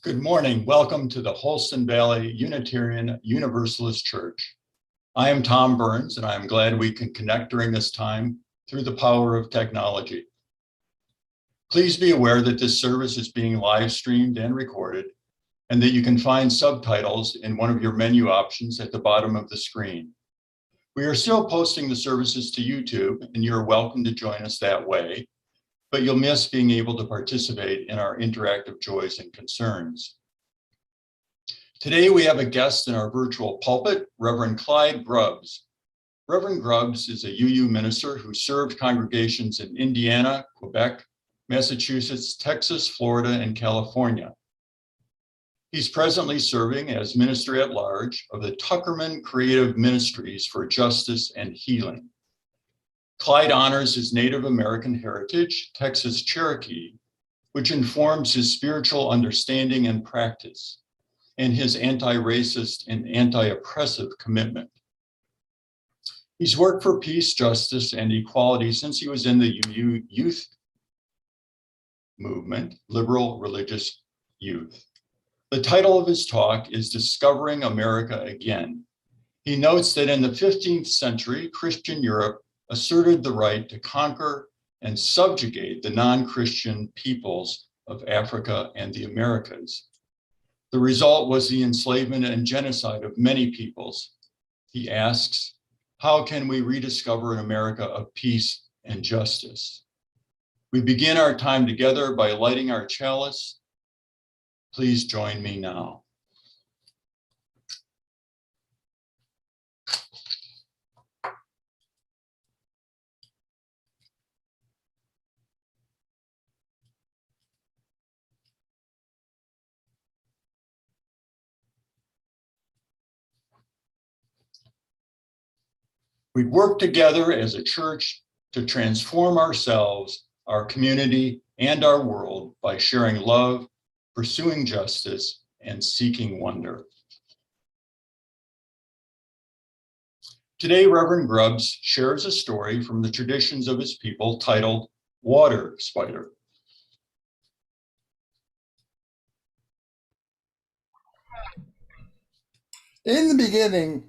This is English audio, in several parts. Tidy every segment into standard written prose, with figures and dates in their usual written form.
Good morning. Welcome to the Holston Valley Unitarian Universalist Church. I am Tom Burns, and I am glad we can connect during this time through the power of technology. Please be aware that this service is being live streamed and recorded, and that you can find subtitles in one of your menu options at the bottom of the screen. We are still posting the services to YouTube, and you're welcome to join us that way, but you'll miss being able to participate in our interactive joys and concerns. Today, we have a guest in our virtual pulpit, Reverend Clyde Grubbs. Reverend Grubbs is a UU minister who served congregations in Indiana, Quebec, Massachusetts, Texas, Florida, and California. He's presently serving as minister at large of the Tuckerman Creative Ministries for Justice and Healing. Clyde honors his Native American heritage, Texas Cherokee, which informs his spiritual understanding and practice, and his anti-racist and anti-oppressive commitment. He's worked for peace, justice, and equality since he was in the UU youth movement, liberal religious youth. The title of his talk is Discovering America Again. He notes that in the 15th century, Christian Europe asserted the right to conquer and subjugate the non-Christian peoples of Africa and the Americas. The result was the enslavement and genocide of many peoples. He asks, how can we rediscover an America of peace and justice? We begin our time together by lighting our chalice. Please join me now. We work together as a church to transform ourselves, our community, and our world by sharing love, pursuing justice, and seeking wonder. Today, Reverend Grubbs shares a story from the traditions of his people titled Water Spider. In the beginning,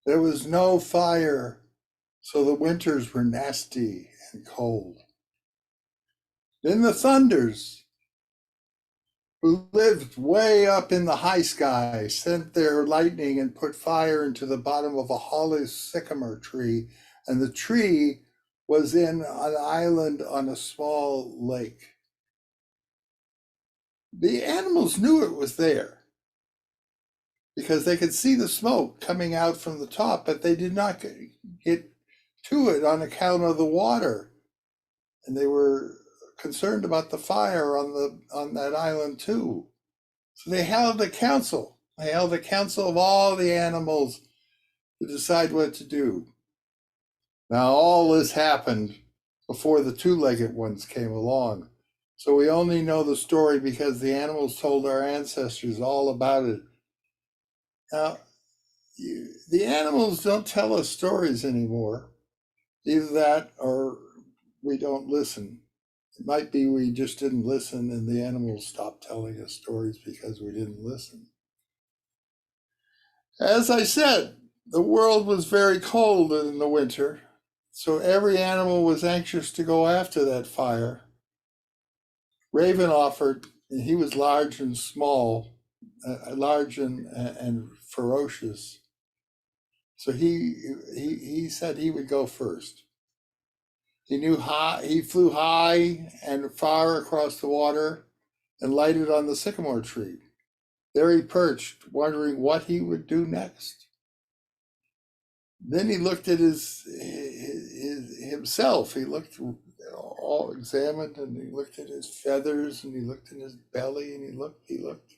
there was no fire, so the winters were nasty and cold. Then the thunders, who lived way up in the high sky, sent their lightning and put fire into the bottom of a hollow sycamore tree, and the tree was in an island on a small lake. The animals knew it was there because they could see the smoke coming out from the top, but they did not get to it on account of the water. And they were concerned about the fire on that island too. So they held a council. They held a council of all the animals to decide what to do. Now all this happened before the two-legged ones came along. So we only know the story because the animals told our ancestors all about it. Now, the animals don't tell us stories anymore. Either that or we don't listen. It might be we just didn't listen and the animals stopped telling us stories because we didn't listen. As I said, the world was very cold in the winter, so every animal was anxious to go after that fire. Raven offered, and he was large and small, large and ferocious. So he said he would go first. He flew high and far across the water and lighted on the sycamore tree. There he perched, wondering what he would do next. Then he looked at himself. He looked all examined, and he looked at his feathers, and he looked at his belly, and he looked.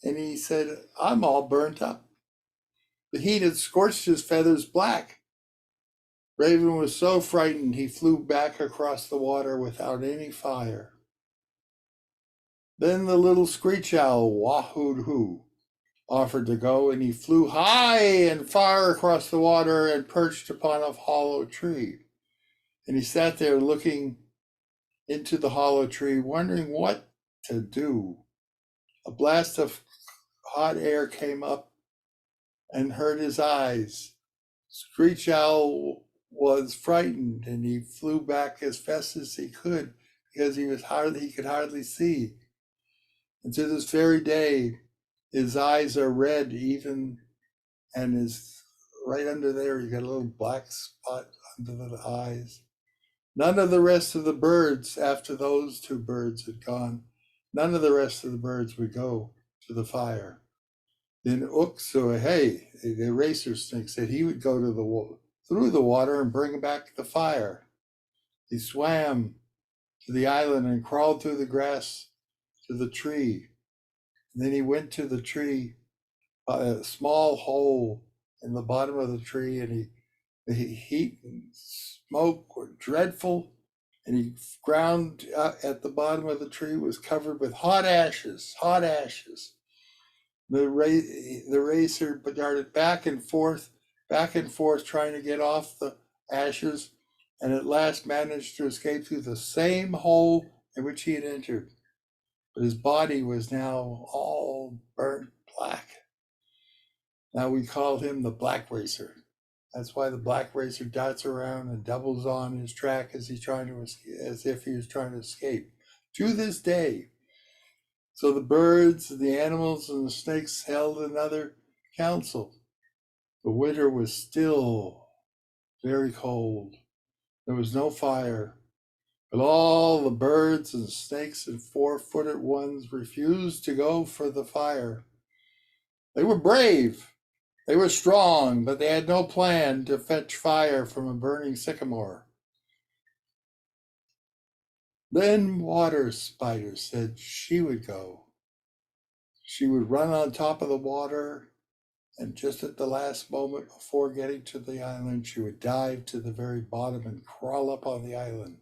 And he said, I'm all burnt up. The heat had scorched his feathers black. Raven was so frightened he flew back across the water without any fire. Then the little screech owl, Wahoo-hoo, offered to go, and he flew high and far across the water and perched upon a hollow tree. And he sat there looking into the hollow tree, wondering what to do. A blast of hot air came up and hurt his eyes. Screech Owl was frightened, and he flew back as fast as he could because he could hardly see. And to this very day, his eyes are red even, and his right under there, you got a little black spot under the eyes. None of the rest of the birds, after those two birds had gone, none of the rest of the birds would go to the fire. Then Uksuahe, the racer snake, said he would go to through the water and bring back the fire. He swam to the island and crawled through the grass to the tree. And then he went to the tree, a small hole in the bottom of the tree, and the heat and smoke were dreadful. And he ground at the bottom of the tree was covered with hot ashes, hot ashes. The racer darted back and forth, trying to get off the ashes, and at last managed to escape through the same hole in which he had entered. But his body was now all burnt black. Now we call him the Black Racer. That's why the Black Racer darts around and doubles on his track as if he was trying to escape. To this day. So the birds, the animals, and the snakes held another council. The winter was still very cold. There was no fire, but all the birds and snakes and four-footed ones refused to go for the fire. They were brave, they were strong, but they had no plan to fetch fire from a burning sycamore. Then Water Spider said she would go. She would run on top of the water, and just at the last moment before getting to the island, she would dive to the very bottom and crawl up on the island.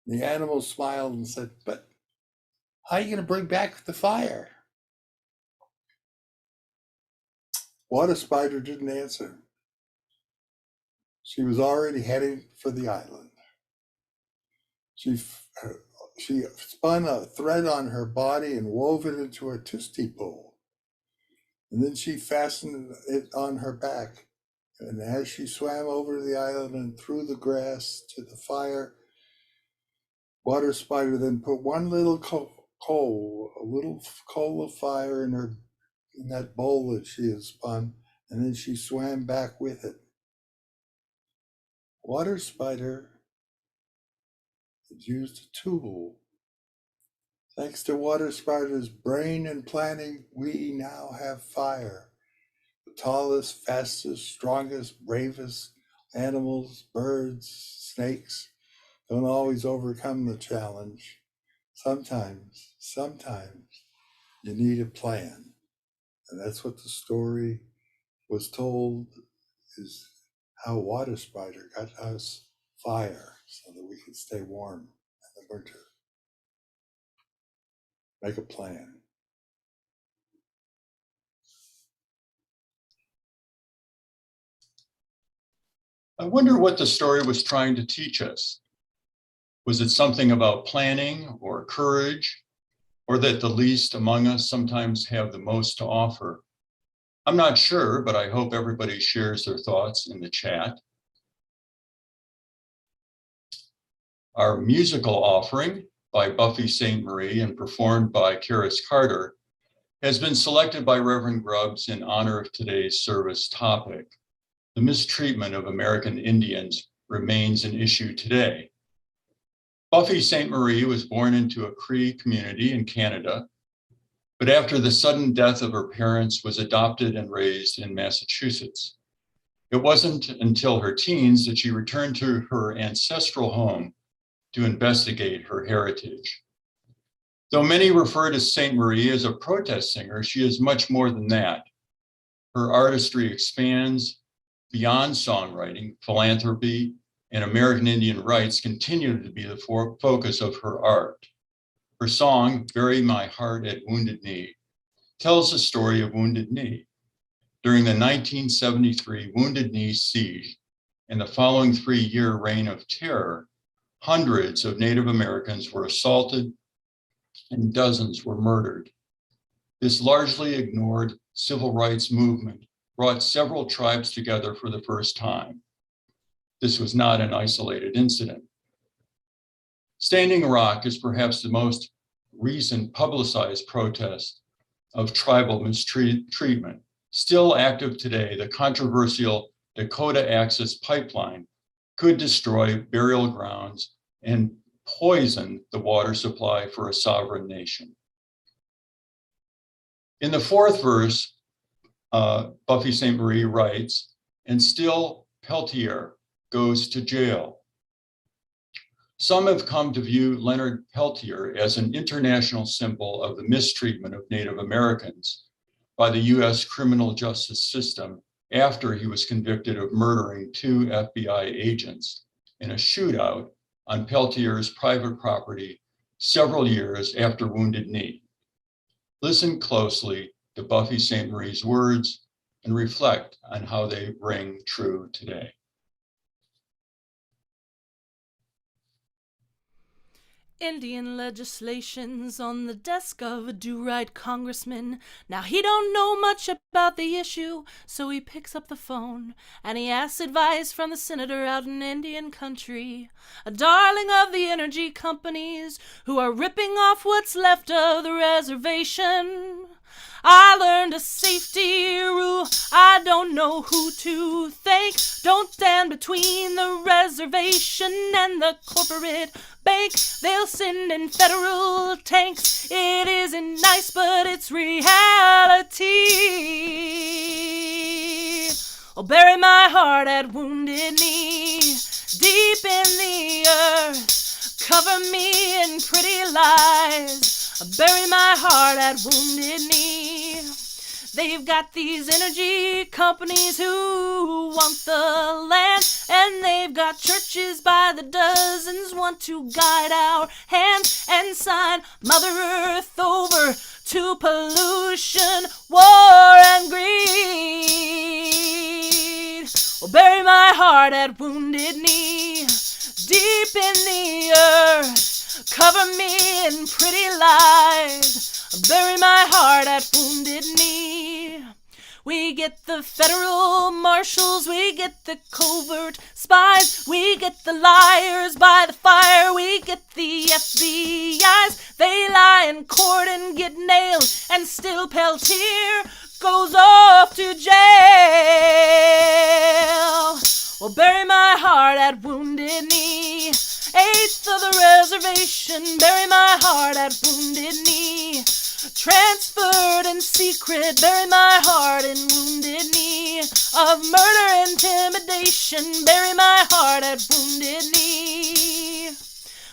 The animals smiled and said, "But how are you going to bring back the fire?" Water Spider didn't answer. She was already heading for the island. She spun a thread on her body and wove it into a tootsie pole. And then she fastened it on her back. And as she swam over the island and through the grass to the fire, Water Spider then put one little coal of fire in that bowl that she had spun, and then she swam back with it. Water Spider had used a tool. Thanks to Water Spider's brain and planning, we now have fire. The tallest, fastest, strongest, bravest animals, birds, snakes don't always overcome the challenge. Sometimes you need a plan. And that's what the story was told, is how Water Spider got us fire so that we could stay warm in the winter. Make a plan. I wonder what the story was trying to teach us. Was it something about planning or courage, or that the least among us sometimes have the most to offer? I'm not sure, but I hope everybody shares their thoughts in the chat. Our musical offering by Buffy St. Marie and performed by Karis Carter has been selected by Reverend Grubbs in honor of today's service topic. The mistreatment of American Indians remains an issue today. Buffy St. Marie was born into a Cree community in Canada, but after the sudden death of her parents was adopted and raised in Massachusetts. It wasn't until her teens that she returned to her ancestral home to investigate her heritage. Though many refer to St. Marie as a protest singer, she is much more than that. Her artistry expands beyond songwriting. Philanthropy and American Indian rights continue to be the focus of her art. Her song, Bury My Heart at Wounded Knee, tells the story of Wounded Knee. During the 1973 Wounded Knee siege and the following 3-year reign of terror, hundreds of Native Americans were assaulted and dozens were murdered. This largely ignored civil rights movement brought several tribes together for the first time. This was not an isolated incident. Standing Rock is perhaps the most recent publicized protest of tribal mistreatment. Still active today, the controversial Dakota Access Pipeline could destroy burial grounds and poison the water supply for a sovereign nation. In the fourth verse, Buffy St. Marie writes, "And still Peltier goes to jail." Some have come to view Leonard Peltier as an international symbol of the mistreatment of Native Americans by the US criminal justice system after he was convicted of murdering 2 FBI agents in a shootout on Peltier's private property several years after Wounded Knee. Listen closely to Buffy St. Marie's words and reflect on how they ring true today. Indian legislation's on the desk of a do-right congressman. Now he don't know much about the issue, so he picks up the phone and he asks advice from the senator out in Indian country, a darling of the energy companies who are ripping off what's left of the reservation. I learned a safety rule, I don't know who to thank. Don't stand between the reservation and the corporate bank. They'll send in federal tanks. It isn't nice, but it's reality. I'll bury my heart at Wounded Knee, deep in the earth. Cover me in pretty lies. I bury my heart at Wounded Knee. They've got these energy companies who want the land, and they've got churches by the dozens want to guide our hands and sign Mother Earth over to pollution, war, and greed. Well, bury my heart at Wounded Knee, deep in the earth. Cover me in pretty lies. Bury my heart at Wounded Knee. We get the federal marshals, we get the covert spies, we get the liars by the fire, we get the FBI's. They lie in court and get nailed, and still Peltier goes off to jail. Well, bury my heart at Wounded Knee, 8th of the reservation. Bury my heart at Wounded Knee, transferred in secret. Bury my heart in Wounded Knee, of murder, intimidation. Bury my heart at Wounded Knee.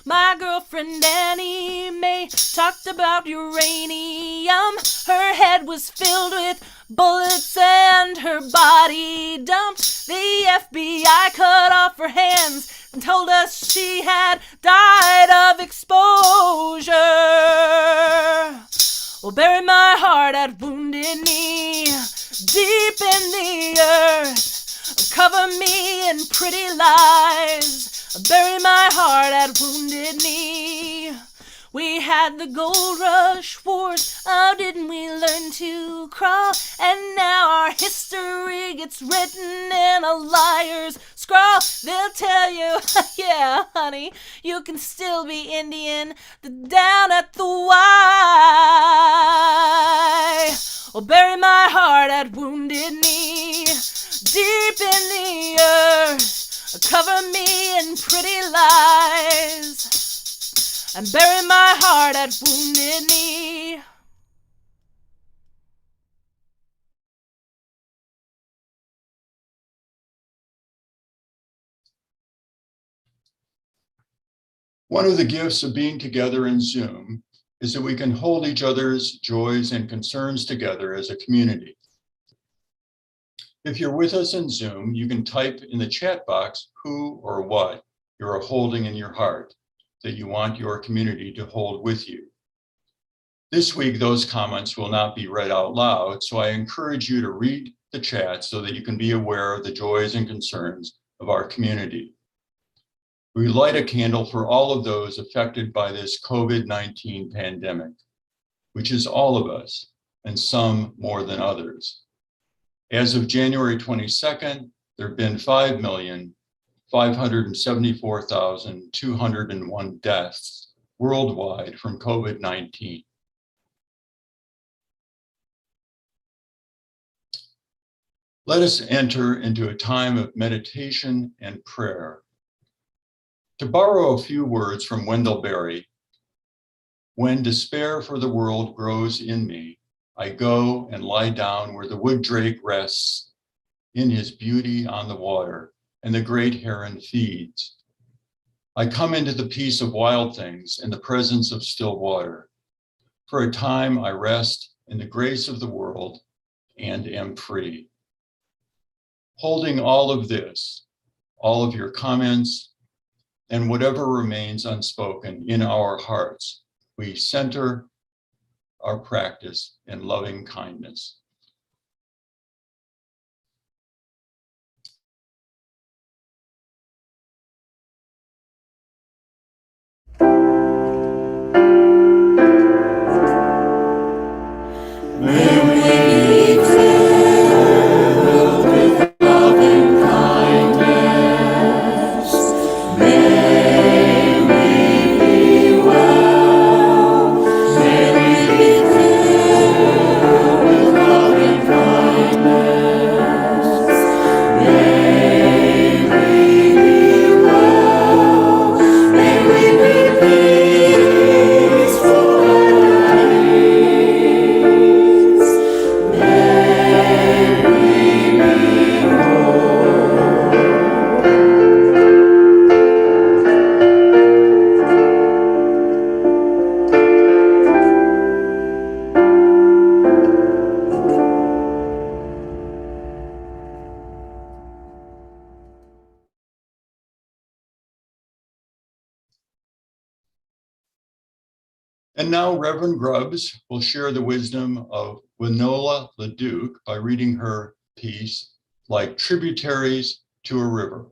My girlfriend Annie Mae talked about uranium. Her head was filled with bullets and her body dumped. The FBI cut off her hands and told us she had died of exposure. Well, bury my heart at Wounded Knee, deep in the earth. Cover me in pretty lies. Bury my heart at Wounded Knee. We had the gold rush wars, how didn't we learn to crawl? And now our history gets written in a liar's scrawl. They'll tell you, yeah, honey, you can still be Indian down at the Y. Well, bury my heart at Wounded Knee, deep in the earth. Cover me in pretty lies, and bury my heart at Wounded Knee. One of the gifts of being together in Zoom is that we can hold each other's joys and concerns together as a community. If you're with us in Zoom, you can type in the chat box who or what you're holding in your heart that you want your community to hold with you. This week, those comments will not be read out loud, so I encourage you to read the chat so that you can be aware of the joys and concerns of our community. We light a candle for all of those affected by this COVID-19 pandemic, which is all of us, and some more than others. As of January 22nd, there have been 5,574,201 deaths worldwide from COVID-19. Let us enter into a time of meditation and prayer. To borrow a few words from Wendell Berry, when despair for the world grows in me, I go and lie down where the wood drake rests in his beauty on the water, and the great heron feeds. I come into the peace of wild things and the presence of still water. For a time I rest in the grace of the world and am free. Holding all of this, all of your comments, and whatever remains unspoken in our hearts, we center our practice in loving kindness. And now Reverend Grubbs will share the wisdom of Winola LaDuke by reading her piece, Like Tributaries to a River.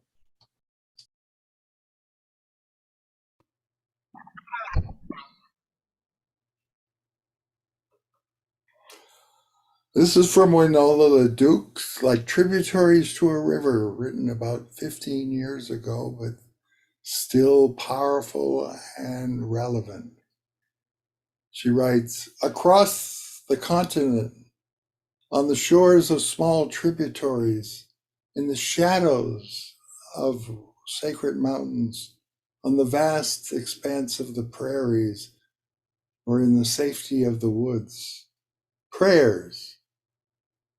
This is from Winola LaDuke's Like Tributaries to a River, written about 15 years ago, but still powerful and relevant. She writes, across the continent, on the shores of small tributaries, in the shadows of sacred mountains, on the vast expanse of the prairies, or in the safety of the woods, prayers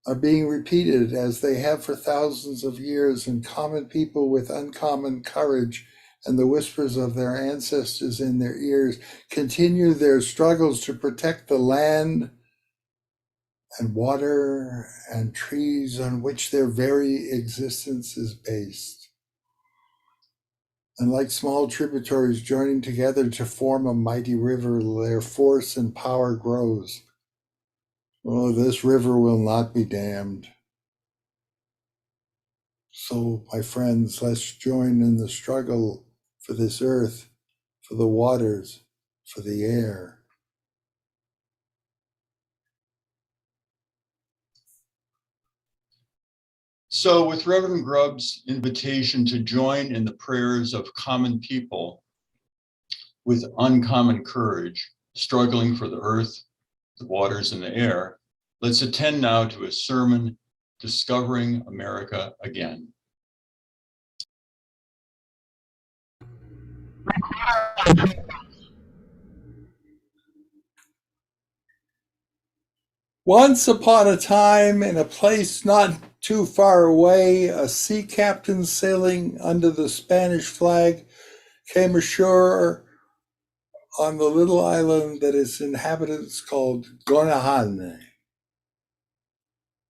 are being repeated as they have for thousands of years, and common people with uncommon courage and the whispers of their ancestors in their ears continue their struggles to protect the land and water and trees on which their very existence is based. And like small tributaries joining together to form a mighty river, their force and power grows. Oh, this river will not be dammed. So, my friends, let's join in the struggle for this earth, for the waters, for the air. So with Reverend Grubbs' invitation to join in the prayers of common people with uncommon courage, struggling for the earth, the waters, and the air, let's attend now to a sermon, Discovering America Again. Once upon a time, in a place not too far away, a sea captain sailing under the Spanish flag came ashore on the little island that its inhabitants called Gonahan.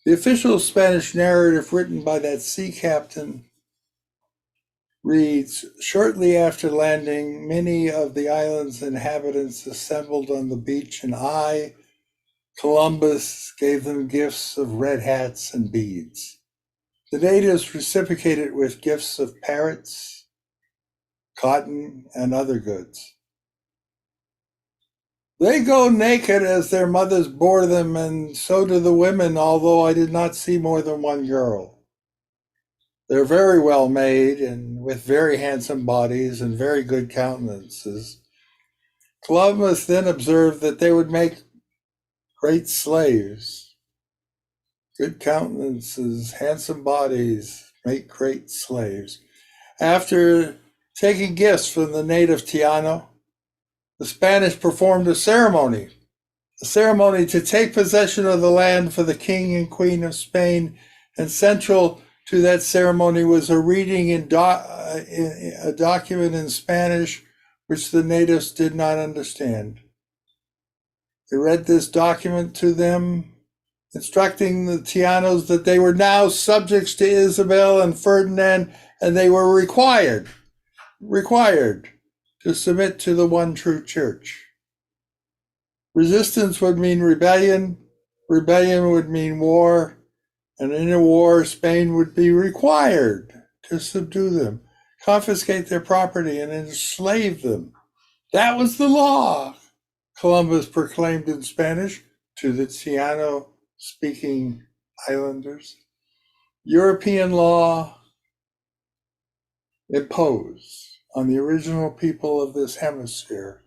The official Spanish narrative written by that sea captain reads, shortly after landing, many of the island's inhabitants assembled on the beach, and I, Columbus, gave them gifts of red hats and beads. The natives reciprocated with gifts of parrots, cotton, and other goods. They go naked as their mothers bore them, and so do the women, although I did not see more than one girl. They're very well made and with very handsome bodies and very good countenances. Columbus then observed that they would make great slaves. Good countenances, handsome bodies, make great slaves. After taking gifts from the native Taino, the Spanish performed a ceremony to take possession of the land for the king and queen of Spain, and central to that ceremony was a reading in a document in Spanish which the natives did not understand. They read this document to them, instructing the Taínos that they were now subjects to Isabel and Ferdinand, and they were required to submit to the one true church. Resistance would mean rebellion would mean war, and in a war, Spain would be required to subdue them, confiscate their property, and enslave them. That was the law, Columbus proclaimed in Spanish to the Taino-speaking islanders. European law imposed on the original people of this hemisphere.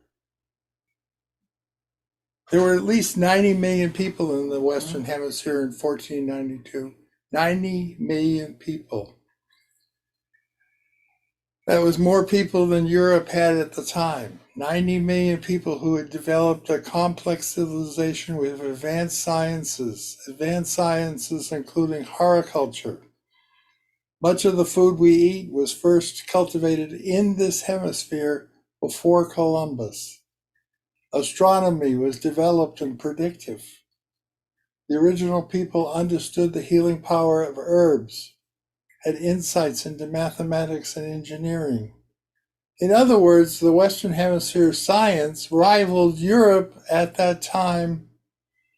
There were at least 90 million people in the Western Hemisphere in 1492. 90 million people. That was more people than Europe had at the time. 90 million people who had developed a complex civilization with advanced sciences including horticulture. Much of the food we eat was first cultivated in this hemisphere before Columbus. Astronomy was developed and predictive. The original people understood the healing power of herbs, had insights into mathematics and engineering. In other words, the Western Hemisphere science rivaled Europe at that time,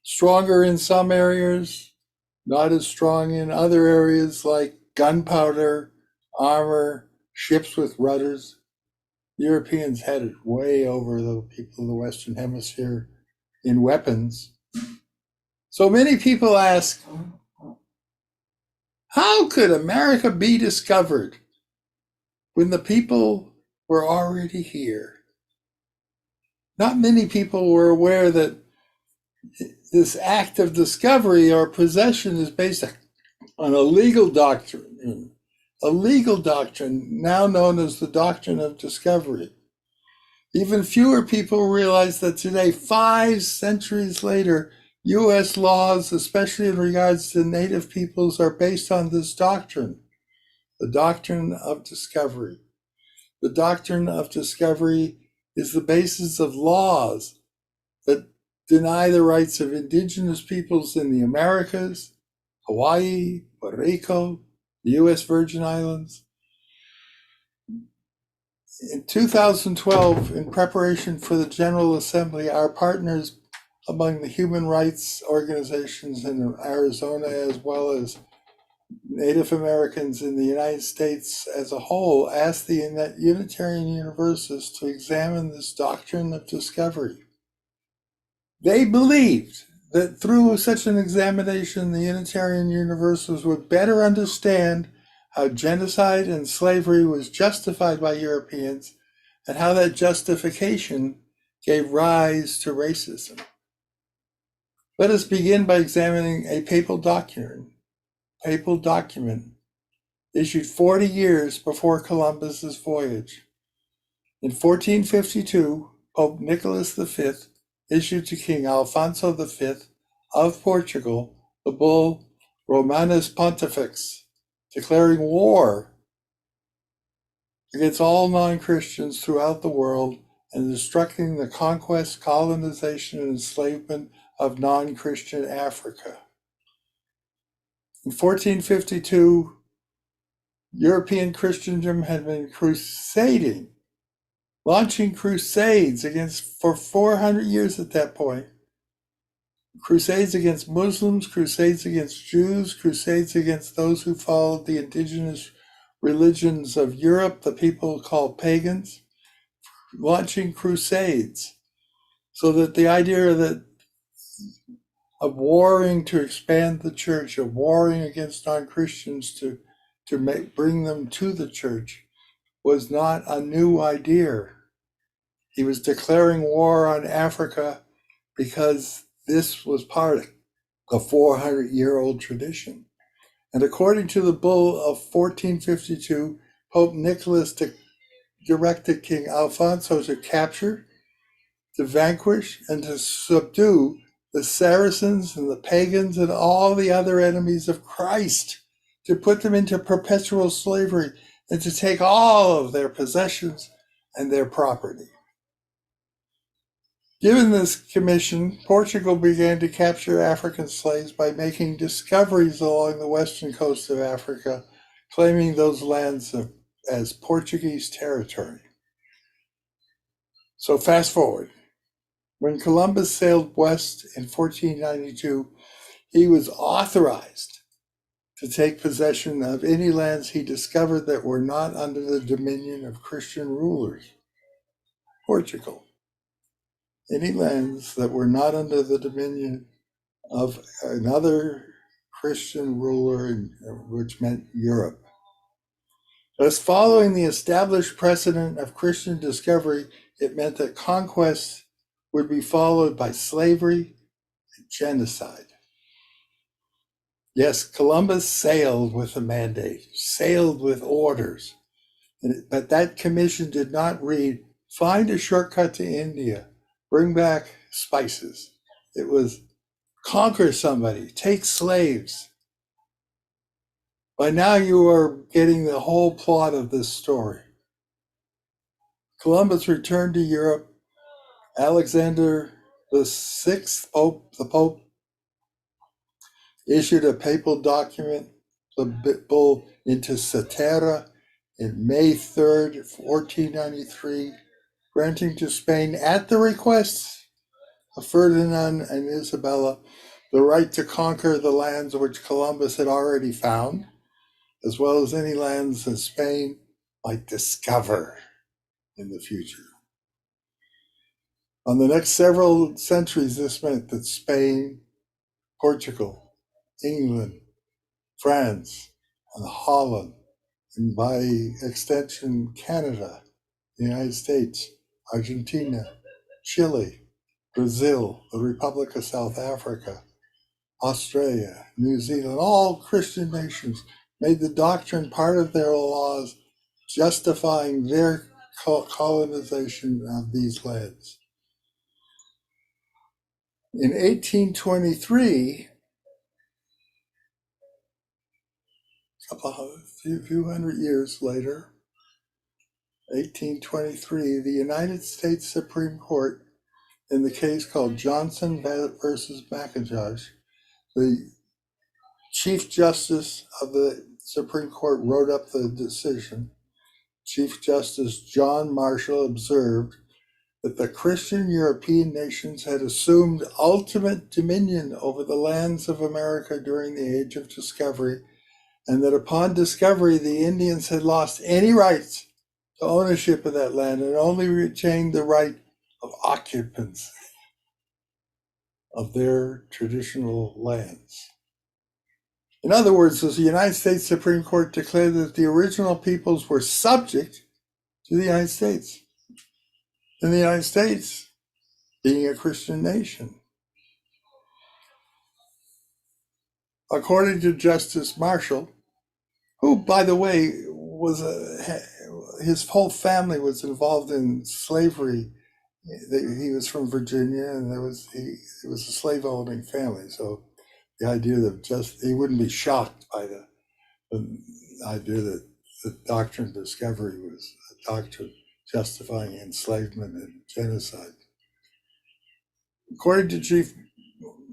stronger in some areas, not as strong in other areas like gunpowder, armor, ships with rudders. Europeans had it way over the people of the Western Hemisphere in weapons. So many people ask, how could America be discovered when the people were already here? Not many people were aware that this act of discovery or possession is based on a legal doctrine now known as the doctrine of discovery. Even fewer people realize that today, 5 centuries later, U.S. laws, especially in regards to native peoples, are based on this doctrine, the doctrine of discovery. The doctrine of discovery is the basis of laws that deny the rights of indigenous peoples in the Americas, Hawaii, Puerto Rico, the U.S. Virgin Islands. In 2012, in preparation for the General Assembly, our partners among the human rights organizations in Arizona, as well as Native Americans in the United States as a whole, asked the Unitarian Universalists to examine this doctrine of discovery. They believed that through such an examination, the Unitarian Universalists would better understand how genocide and slavery was justified by Europeans and how that justification gave rise to racism. Let us begin by examining a papal document issued 40 years before Columbus's voyage. In 1452, Pope Nicholas V issued to King Alfonso V of Portugal the bull Romanus Pontifex, declaring war against all non-Christians throughout the world and instructing the conquest, colonization, and enslavement of non-Christian Africa. In 1452, European Christendom had been crusading, launching crusades for 400 years at that point. Crusades against Muslims, crusades against Jews, crusades against those who followed the indigenous religions of Europe, the people called pagans, launching crusades. So that the idea that of warring to expand the church, of warring against non-Christians to bring them to the church, was not a new idea. He was declaring war on Africa because this was part of a 400-year-old tradition. And according to the bull of 1452, Pope Nicholas directed King Alfonso to capture, to vanquish, and to subdue the Saracens and the pagans and all the other enemies of Christ, to put them into perpetual slavery and to take all of their possessions and their property. Given this commission, Portugal began to capture African slaves by making discoveries along the western coast of Africa, claiming those lands as Portuguese territory. So fast forward. When Columbus sailed west in 1492, he was authorized to take possession of any lands he discovered that were not under the dominion of Christian rulers. Portugal. Any lands that were not under the dominion of another Christian ruler, which meant Europe. Thus, following the established precedent of Christian discovery, it meant that conquest would be followed by slavery and genocide. Yes, Columbus sailed with a mandate, sailed with orders, but that commission did not read, find a shortcut to India, bring back spices. It was conquer somebody, take slaves. By now you are getting the whole plot of this story. Columbus returned to Europe. Alexander VI, the Pope, issued a papal document, the bull Into Cetera, in May 3rd, 1493, granting to Spain, at the request of Ferdinand and Isabella, the right to conquer the lands which Columbus had already found, as well as any lands that Spain might discover in the future. On the next several centuries, this meant that Spain, Portugal, England, France, and Holland, and by extension, Canada, the United States, Argentina, Chile, Brazil, the Republic of South Africa, Australia, New Zealand, all Christian nations made the doctrine part of their laws, justifying their colonization of these lands. In 1823, a few hundred years later, 1823, the United States Supreme Court, in the case called Johnson versus McIntosh, the Chief Justice of the Supreme Court wrote up the decision. Chief Justice John Marshall observed that the Christian European nations had assumed ultimate dominion over the lands of America during the Age of Discovery, and that upon discovery, the Indians had lost any rights to ownership of that land and only retained the right of occupants of their traditional lands. In other words, the United States Supreme Court declared that the original peoples were subject to the United States, and the United States being a Christian nation. According to Justice Marshall, who, by the way, his whole family was involved in slavery. He was from Virginia, and it was a slave-owning family. So the idea that he wouldn't be shocked by the idea that the doctrine of discovery was a doctrine justifying enslavement and genocide. According to Chief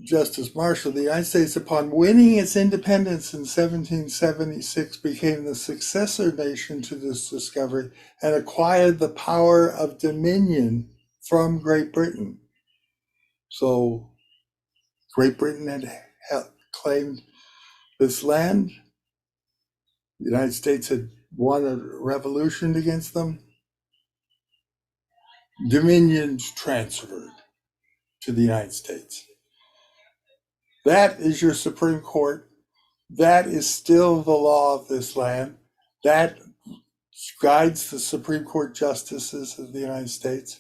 Justice Marshall, the United States, upon winning its independence in 1776, became the successor nation to this discovery and acquired the power of dominion from Great Britain. So Great Britain had claimed this land. The United States had won a revolution against them. Dominions transferred. to the United States. That is your Supreme Court. That is still the law of this land. That guides the Supreme Court justices of the United States.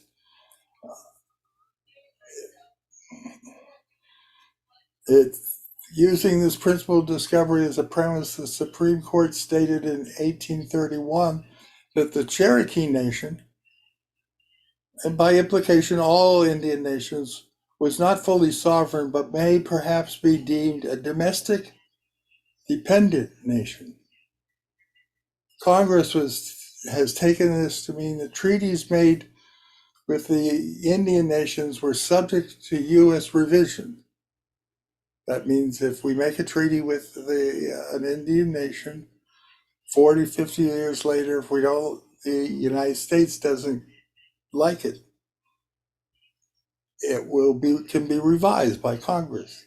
Using this principle of discovery as a premise, the Supreme Court stated in 1831 that the Cherokee Nation, and by implication all Indian nations, was not fully sovereign, but may perhaps be deemed a domestic, dependent nation. Congress has taken this to mean that treaties made with the Indian nations were subject to U.S. revision. That means if we make a treaty with an Indian nation, 40, 50 years later, if the United States doesn't like it, it can be revised by Congress.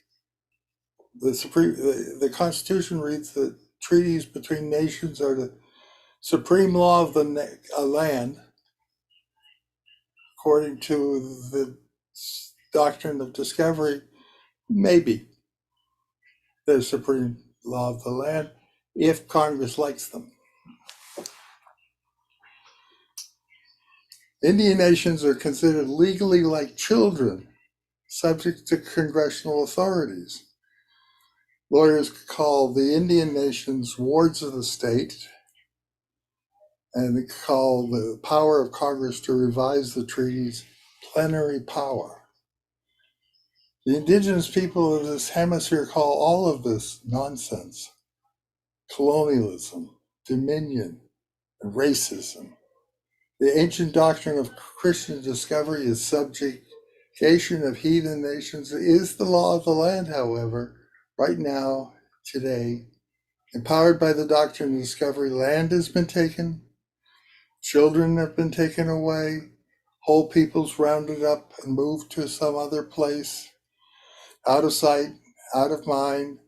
The Constitution reads that treaties between nations are the supreme law of the land, according to the doctrine of discovery. Maybe the supreme law of the land if Congress likes them. Indian nations are considered legally like children, subject to congressional authorities. Lawyers call the Indian nations wards of the state, and they call the power of Congress to revise the treaties plenary power. The indigenous people of this hemisphere call all of this nonsense: colonialism, dominion, and racism. The ancient doctrine of Christian discovery is subjugation of heathen nations. It is the law of the land, however, right now, today. Empowered by the doctrine of discovery, land has been taken, children have been taken away, whole peoples rounded up and moved to some other place, out of sight, out of mind,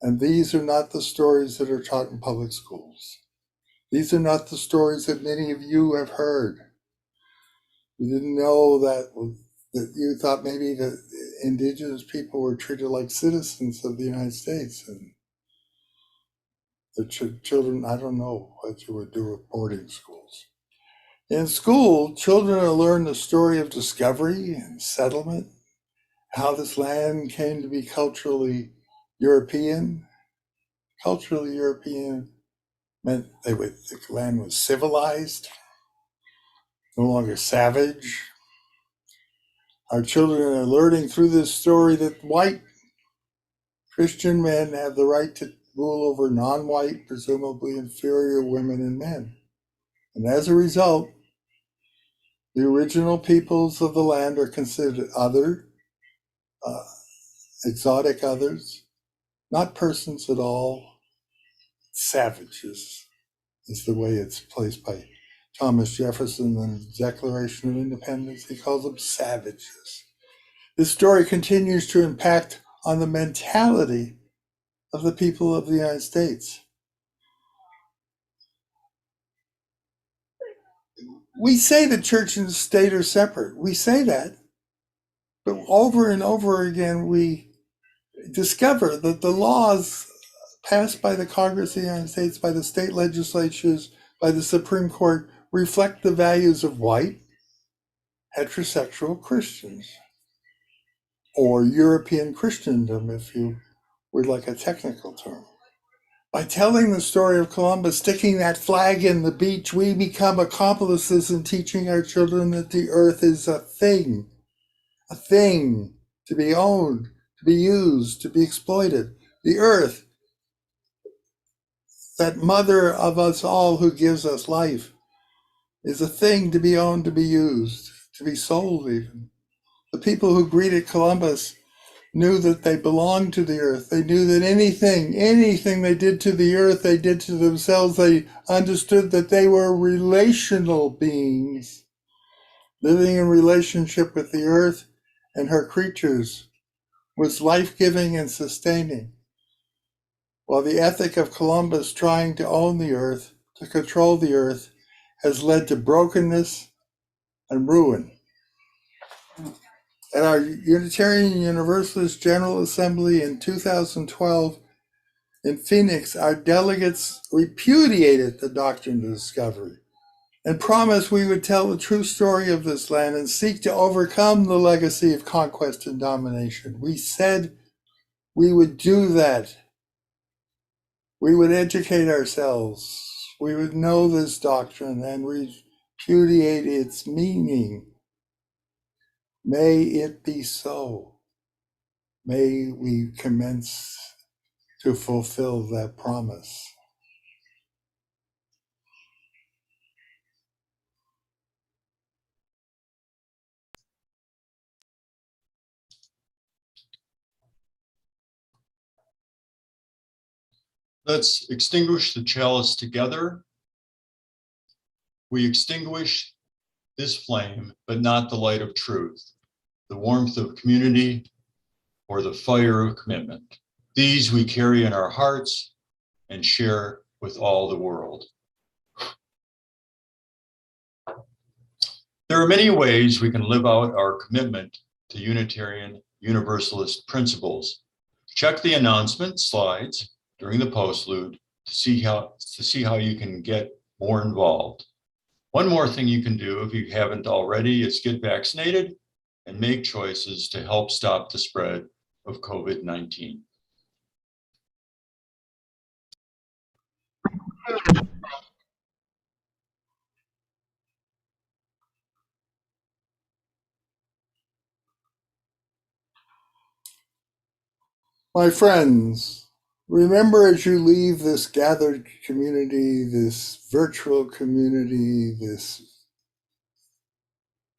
and these are not the stories that are taught in public schools. These are not the stories that many of you have heard. You didn't know that you thought maybe that indigenous people were treated like citizens of the United States, and the children, I don't know what you would do at boarding schools. In school, children are learned the story of discovery and settlement, how this land came to be culturally European. Culturally European meant the land was civilized, no longer savage. Our children are learning through this story that white Christian men have the right to rule over non-white, presumably inferior women and men. And as a result, the original peoples of the land are considered other, exotic others, not persons at all, savages is the way it's placed by Thomas Jefferson in the Declaration of Independence. He calls them savages. This story continues to impact on the mentality of the people of the United States. We say the church and the state are separate. We say that. But over and over again, we discover that the laws passed by the Congress of the United States, by the state legislatures, by the Supreme Court, reflect the values of white, heterosexual Christians, or European Christendom, if you would like a technical term. By telling the story of Columbus, sticking that flag in the beach, we become accomplices in teaching our children that the earth is a thing to be owned, to be used, to be exploited. The earth, that mother of us all who gives us life, is a thing to be owned, to be used, to be sold even. The people who greeted Columbus knew that they belonged to the earth. They knew that anything they did to the earth, they did to themselves. They understood that they were relational beings, living in relationship with the earth and her creatures was life-giving and sustaining. While the ethic of Columbus trying to own the earth, to control the earth, has led to brokenness and ruin. At our Unitarian Universalist General Assembly in 2012 in Phoenix, our delegates repudiated the doctrine of discovery and promised we would tell the true story of this land and seek to overcome the legacy of conquest and domination. We said we would do that. We would educate ourselves. We would know this doctrine and repudiate its meaning. May it be so. May we commence to fulfill that promise. Let's extinguish the chalice together. We extinguish this flame, but not the light of truth, the warmth of community, or the fire of commitment. These we carry in our hearts and share with all the world. There are many ways we can live out our commitment to Unitarian Universalist principles. Check the announcement slides during the postlude to see how you can get more involved. One more thing you can do if you haven't already is get vaccinated and make choices to help stop the spread of COVID-19. My friends, remember as you leave this gathered community, this virtual community, this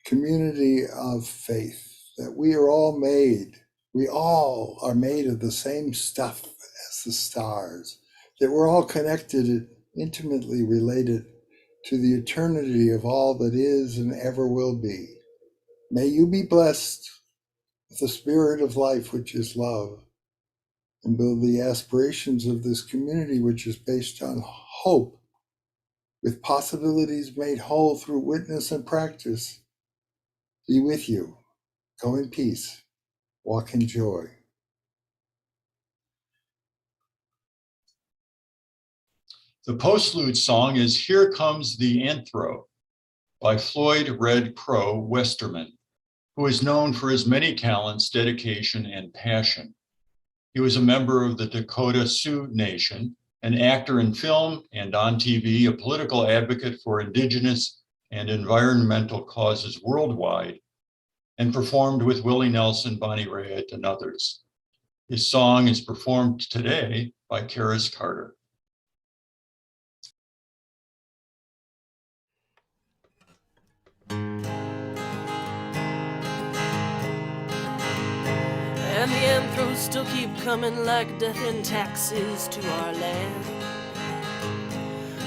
community of faith, that we are all made of the same stuff as the stars, that we're all connected and intimately related to the eternity of all that is and ever will be. May you be blessed with the spirit of life, which is love, and build the aspirations of this community, which is based on hope, with possibilities made whole through witness and practice, be with you. Go in peace. Walk in joy. The postlude song is Here Comes the Anthro by Floyd Red Crow Westerman, who is known for his many talents, dedication, and passion. He was a member of the Dakota Sioux Nation, an actor in film and on TV, a political advocate for Indigenous and environmental causes worldwide, and performed with Willie Nelson, Bonnie Raitt, and others. His song is performed today by Karis Carter. And the anthros still keep coming like death and taxes to our land,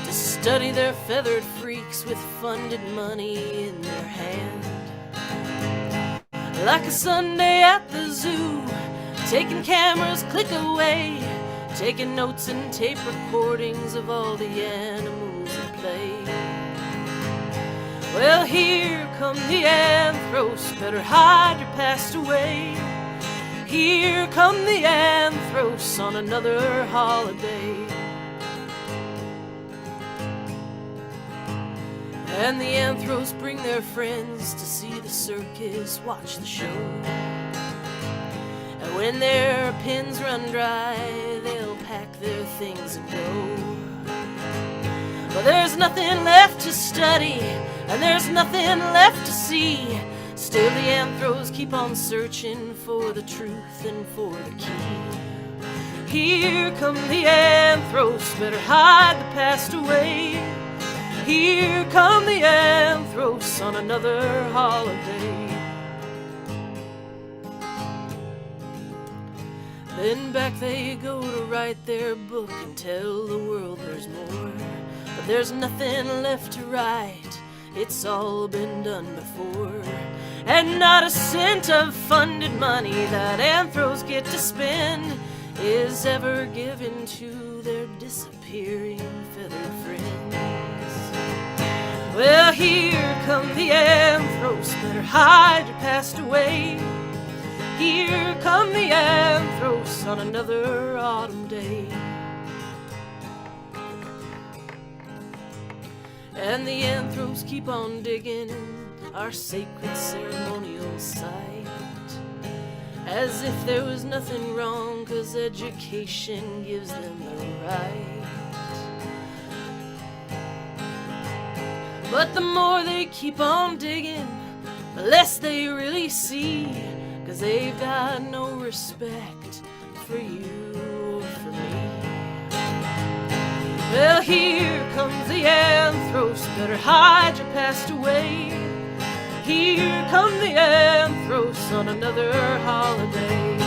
to study their feathered freaks with funded money in their hand. Like a Sunday at the zoo, taking cameras click away, taking notes and tape recordings of all the animals at play. Well, here come the anthros, better hide your past away. Here come the anthros on another holiday. And the anthros bring their friends to see the circus, watch the show. And when their pins run dry, they'll pack their things and go. But there's nothing left to study, and there's nothing left to see. Still the anthros keep on searching for the truth and for the key. Here come the anthros, better hide the past away. Here come the anthros on another holiday. Then back they go to write their book and tell the world there's more. But there's nothing left to write, it's all been done before. And not a cent of funded money that anthros get to spend is ever given to their disappearing feathered friends. Well, here come the anthros, better hide your past away. Here come the anthros on another autumn day. And the anthros keep on digging in our sacred ceremonial site, as if there was nothing wrong, 'cause education gives them the right. But the more they keep on digging, the less they really see, 'cause they've got no respect for you or for me. Well, here comes the anthros, better hide your past away. Here come the anthros on another holiday.